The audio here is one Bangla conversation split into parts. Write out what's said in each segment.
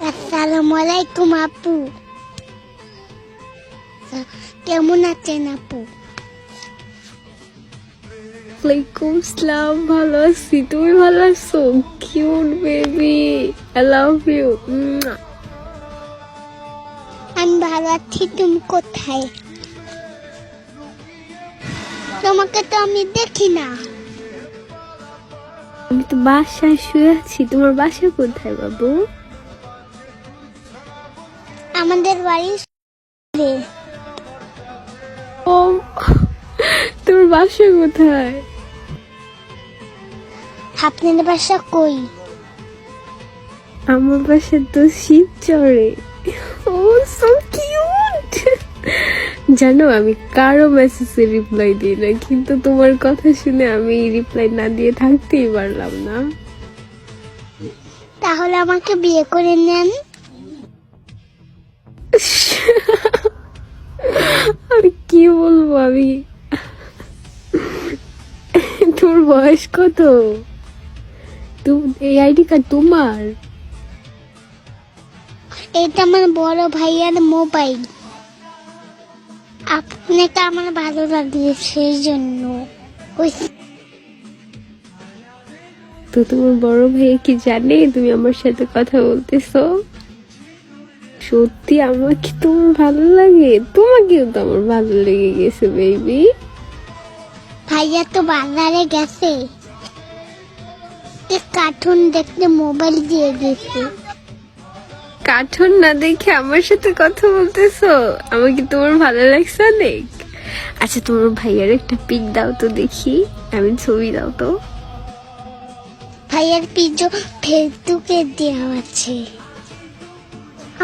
আসসালামু আলাইকুম আপু। কেমন আছেন আপু? ওয়ালাইকুম আসসালাম, ভালো আছি। তুমি ভালো আছো? Cute baby, I love you. আমি ভালো আছি। তুমি কোথায়? তোমাকে তো আমি দেখি না। আমি তো বাসায় শুয়ে আছি। তোমার বাসা কোথায় বাবু? আমাদের বাড়ি ও, তোমার বাসা কোথায়? আপনাদের বাসা কই? আমার বাসা তো শিবচরে। ও সো কিউট। জানো, আমি কারো মেসেজে রিপ্লাই দিই না, কিন্তু তোমার কথা শুনে আমি রিপ্লাই না দিয়ে থাকতেই পারলাম না। তাহলে আমাকে বিয়ে করে নেন। আমি কি বলবো? আমি তোর বয়স কত? এই আইডি কার্ড তোমার? এটা আমার বড় ভাইয়ার মোবাইল। আপনাকে আমার ভালো লাগছে সেই জন্য। তো তোমার বড় ভাই কি জানে তুমি আমার সাথে কথা বলতেছো? সত্যি আমাকে তোমার ভালো লাগে? তোমাকেও তো আমার ভালো লেগে গেছে বেবি। ভাইয়া তো বাজারে গেছে, কার্টুন দেখতে মোবাইল দিয়ে গেছে। কার্টুন না দেখে আমার সাথে কথা বলতেছো? আমাকে তোমার ভালো লাগছে অনেক। আচ্ছা, তোমার ভাইয়ার একটা পিক দাও তো দেখি, আমি ছবি দাও তো। ভাইয়ার পিজো ফেসবুকে দেওয়া আছে।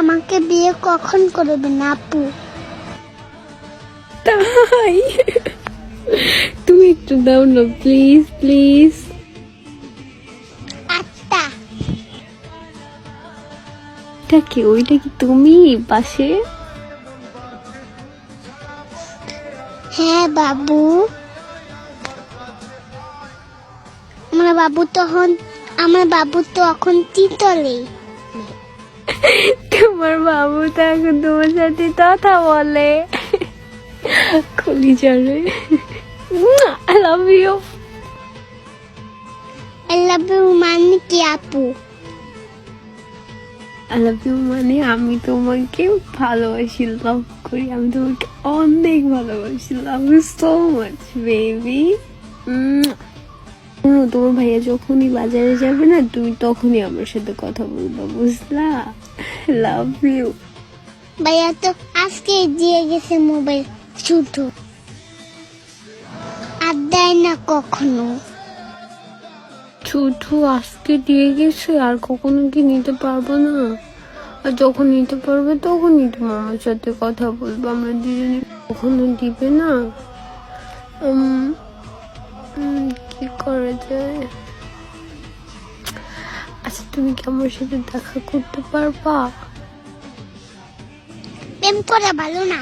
আমাকে বিয়ে কখন করবেন আপু? তাই? তুমি একটু দাও না প্লিজ প্লিজ। আচ্ছা। ওইটা কি তুমি পাশে? হ্যাঁ বাবু। আমার বাবু তো এখন তিতলে। তোমার বাবু তো এখন তোমার সাথে কথা বলে। খুলি যাবে। I love you. I love you মানে কি আপু? আই লাভ ইউ মানে আমি তোমাকে ভালোবাসি, লাভ করি। আমি তোমাকে অনেক ভালোবাসি। Love you so much baby. তোমার ভাইয়া যখনই বাজারে যাবে না, তুমি তখনই আমার সাথে কথা বলবা, বুঝলা? Love you. ভাইয়া তো আজকে দিয়ে গেছে মোবাইল, শুধু আর দেয় না কখনো। শুধু আজকে দিয়ে গেছে, আর কখনো কি নিতে পারবো না? আর যখন নিতে পারবে তখনই তোমার আমার সাথে কথা বলবো। আমরা দুজনে কখনো দিবে না। কি করা যায়? আচ্ছা, তুমি কি আমার সাথে দেখা করতে পারবা? প্রেম করা ভালো না?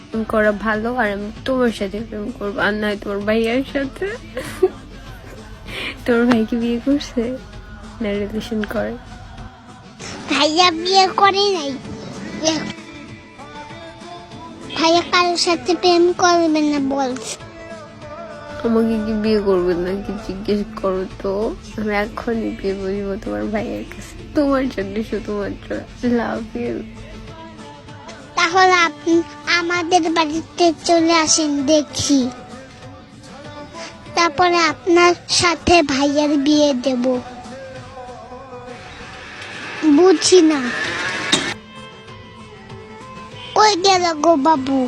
প্রেম করা ভালো, আর আমি তোমার সাথে প্রেম করবো, আর নয় তোমার ভাইয়ের সাথে। তোমার ভাই কি বিয়ে করছে না রিলেশন করে? ভাইয়া বিয়ে করে নাই। ভাইয়া কারোর সাথে প্রেম করবে না বলছে। আমাকে কি বিয়ে করবে নাকি জিজ্ঞেস করো তো। আমি এখনই বিয়ে বলবো তোমার ভাইয়ের কাছে, তোমার জন্য শুধুমাত্র। Love you. তাহলে আপনি আমাদের বাড়িতে চলে আসেন দেখি, তারপরে আপনার সাথে ভাইয়ার বিয়ে দেব। বুঝি না কই গেল গো বাবু?